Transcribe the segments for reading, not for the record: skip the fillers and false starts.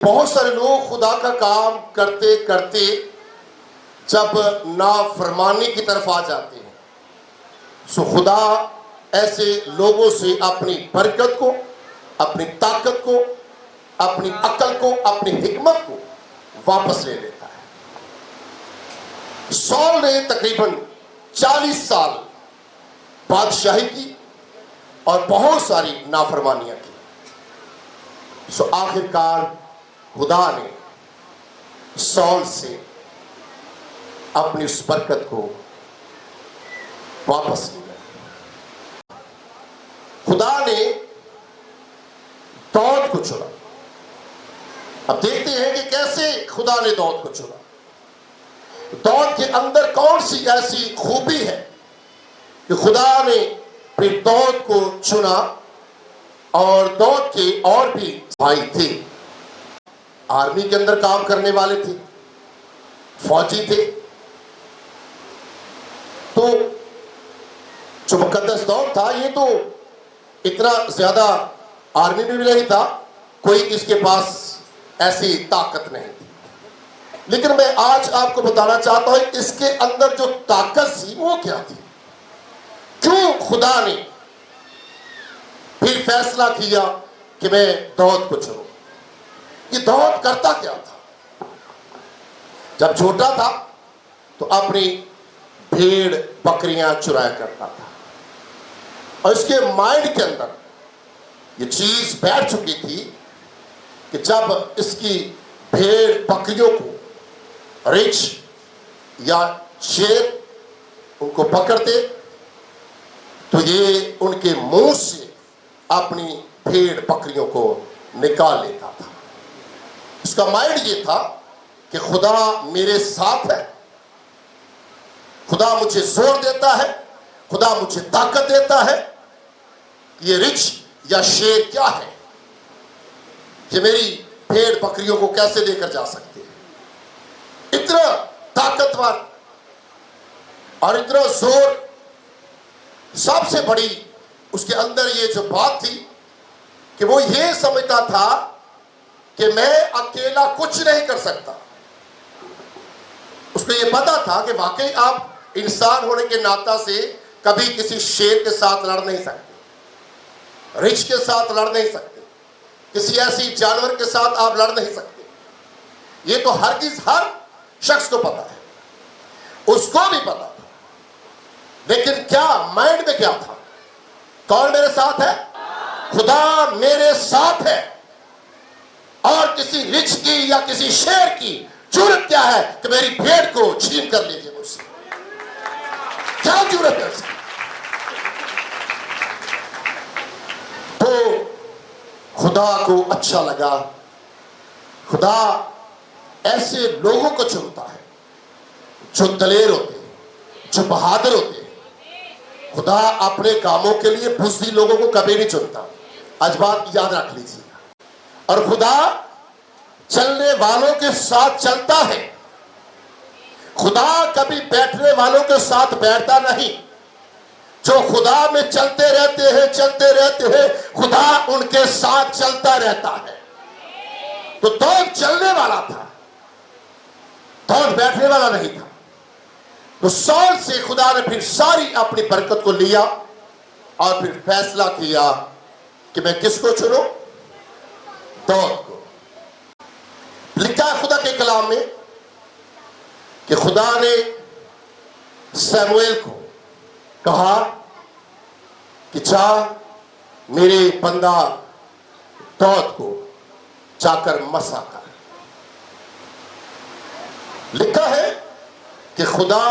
बहुत सारे लोग खुदा का काम करते करते जब नाफरमानी की तरफ आ जाते हैं, सो खुदा ऐसे लोगों से अपनी बरकत को, अपनी ताकत को, अपनी अकल को, अपनी हिकमत को वापस ले लेता है। सौल ने तकरीबन 40 साल बादशाही की और बहुत सारी नाफरमानियां की। सो आखिरकार खुदा ने सौल से अपनी उस बरकत को वापस लिया। खुदा ने दाऊद को चुना। अब देखते हैं कि कैसे खुदा ने दाऊद को चुना। दाऊद के अंदर कौन सी ऐसी खूबी है कि खुदा ने फिर दाऊद को चुना। और दाऊद के और भी भाई थे, आर्मी के अंदर काम करने वाले थे, फौजी थे। तो जो मुकद्दस दाऊद था, ये तो इतना ज्यादा आर्मी में भी नहीं था, कोई इसके पास ऐसी ताकत नहीं थी। लेकिन मैं आज आपको बताना चाहता हूं इसके अंदर जो ताकत थी वो क्या थी, क्यों खुदा ने फिर फैसला किया कि मैं दाऊद को चुनूं। ये दाऊद करता क्या था? जब छोटा था तो अपनी भेड़ बकरियां चुराया करता था और इसके माइंड के अंदर ये चीज बैठ चुकी थी कि जब इसकी भेड़ बकरियों को रिछ या शेर उनको पकड़ते तो ये उनके मुंह से अपनी भेड़ बकरियों को निकाल लेता था। उसका माइंड ये था कि खुदा मेरे साथ है, खुदा मुझे जोर देता है, खुदा मुझे ताकत देता है। ये रिछ या शेर क्या है, ये मेरी भेड़ बकरियों को कैसे लेकर जा सकते हैं। इतना ताकतवर और इतना जोर। सबसे बड़ी उसके अंदर ये जो बात थी कि वो ये समझता था कि मैं अकेला कुछ नहीं कर सकता। उसको ये पता था कि वाकई आप इंसान होने के नाता से कभी किसी शेर के साथ लड़ नहीं सकते, रिछ के साथ लड़ नहीं सकते, किसी ऐसी जानवर के साथ आप लड़ नहीं सकते। ये तो हरगिज़ हर शख्स को पता है, उसको भी पता था। लेकिन क्या माइंड में क्या था? कौन मेरे साथ है? खुदा मेरे साथ है। और किसी रिछ की या किसी शेर की जरूरत क्या है कि मेरी भेड़ को छीन कर लीजिए मुझसे? क्या जरूरत है उसकी? तो खुदा को अच्छा लगा। खुदा ऐसे लोगों को चुनता है जो दलेर होते हैं, जो बहादुर होते हैं। खुदा अपने कामों के लिए बुज़दिल लोगों को कभी नहीं चुनता। आज बात याद रख लीजिए। और खुदा चलने वालों के साथ चलता है, खुदा कभी बैठने वालों के साथ बैठता नहीं। जो खुदा में चलते रहते हैं, खुदा उनके साथ चलता रहता है। तो दाऊद चलने वाला था, दाऊद बैठने वाला नहीं था। तो सौल से खुदा ने फिर सारी अपनी बरकत को लिया और फिर फैसला किया कि मैं किसको चुनूं? दाऊद को। लिखा है खुदा के कलाम में कि खुदा ने शमूएल को कहा कि जा मेरे बंदा दाऊद को जाकर मसा कर। लिखा है कि खुदा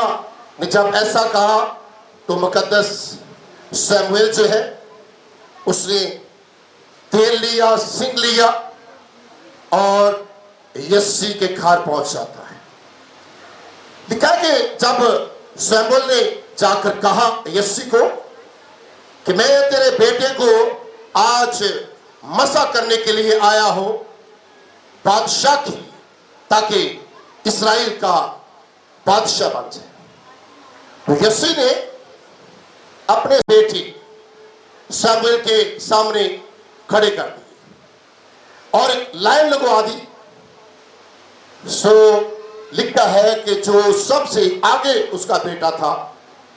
ने जब ऐसा कहा तो मुकद्दस शमूएल जो है उसने तेल लिया, सिंग लिया और यस्सी के घर पहुंच जाता है। लिखा है कि जब शमूएल ने जाकर कहा यस्सी को कि मैं तेरे बेटे को आज मसा करने के लिए आया हूं बादशाह की, ताकि इस्राएल का बादशाह बन जाए। तो यस्सी ने अपने बेटी शमूएल के सामने खड़े कर दिए और एक लाइन लगवा दी सो लिखता है कि जो सबसे आगे उसका बेटा था,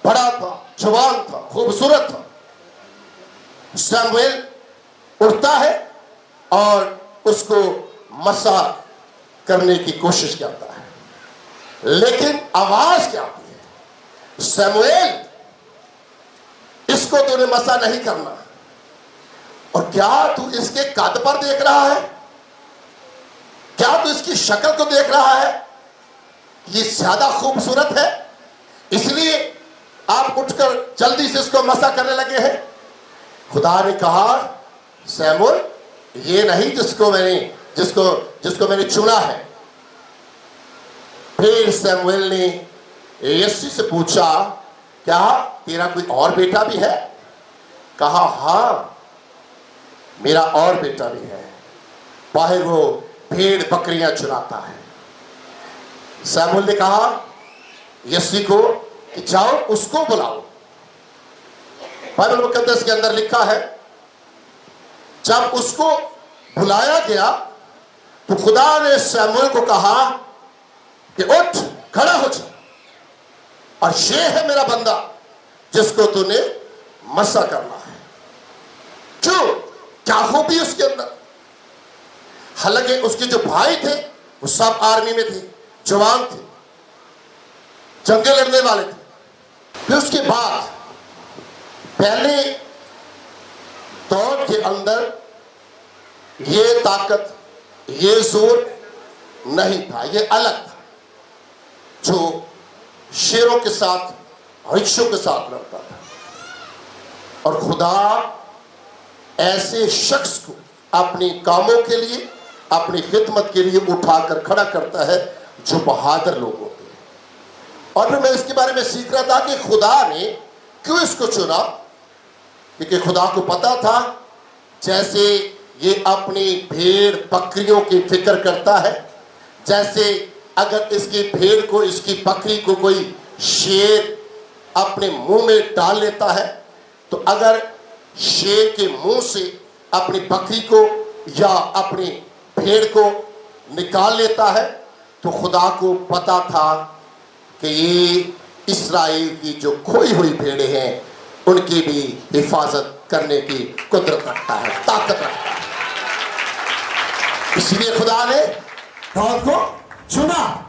बड़ा था, जवान था, खूबसूरत था, शमूएल उठता है और उसको मसा करने की कोशिश करता है, लेकिन आवाज क्या आती है, शमूएल इसको तूने मसा नहीं करना। और क्या तू इसके कद पर देख रहा है, क्या तू इसकी शक्ल को देख रहा है, ये ज्यादा खूबसूरत है, इसलिए आप उठकर जल्दी से इसको मसा करने लगे हैं। खुदा ने कहा, शमूएल ये नहीं जिसको मैंने चुना है। फिर शमूएल ने यिशै से पूछा, क्या तेरा कोई और बेटा भी है? कहा, हाँ मेरा और बेटा भी है, बाहर वो भेड़ बकरियां चुराता है। शमूएल ने कहा यिशै को कि जाओ उसको बुलाओ। बाइबल मुकद्दस के अंदर लिखा है, जब उसको बुलाया गया तो खुदा ने शमूएल को कहा कि उठ खड़ा हो जा, और ये है मेरा बंदा जिसको तूने मसा करना है। जो क्या हो भी उसके अंदर, हालांकि उसके जो भाई थे वो सब आर्मी में थे, जवान थे, जंगे लड़ने वाले थे। फिर उसके बाद पहले दौर के अंदर ये ताकत, ये जोर नहीं था, ये अलग था, जो शेरों के साथ, रिच्छों के साथ लड़ता था। और खुदा ऐसे शख्स को अपने कामों के लिए, अपनी खिदमत के लिए उठाकर खड़ा करता है जो बहादुर लोग होते हैं। और फिर मैं इसके बारे में सीख रहा था कि खुदा ने क्यों इसको चुना, क्योंकि खुदा को पता था जैसे ये अपनी भेड़ बकरियों की फिक्र करता है, जैसे अगर इसकी भेड़ को, इसकी बकरी को कोई शेर अपने मुंह में डाल लेता है, तो अगर शेर के मुंह से अपनी बकरी को या अपनी भेड़ को निकाल लेता है, तो खुदा को पता था कि ये इस्राएल की जो खोई हुई भेड़ें हैं उनकी भी हिफाजत करने की कुदरत रखता है, ताकत रखता है। इसलिए खुदा ने दाऊद को चुना।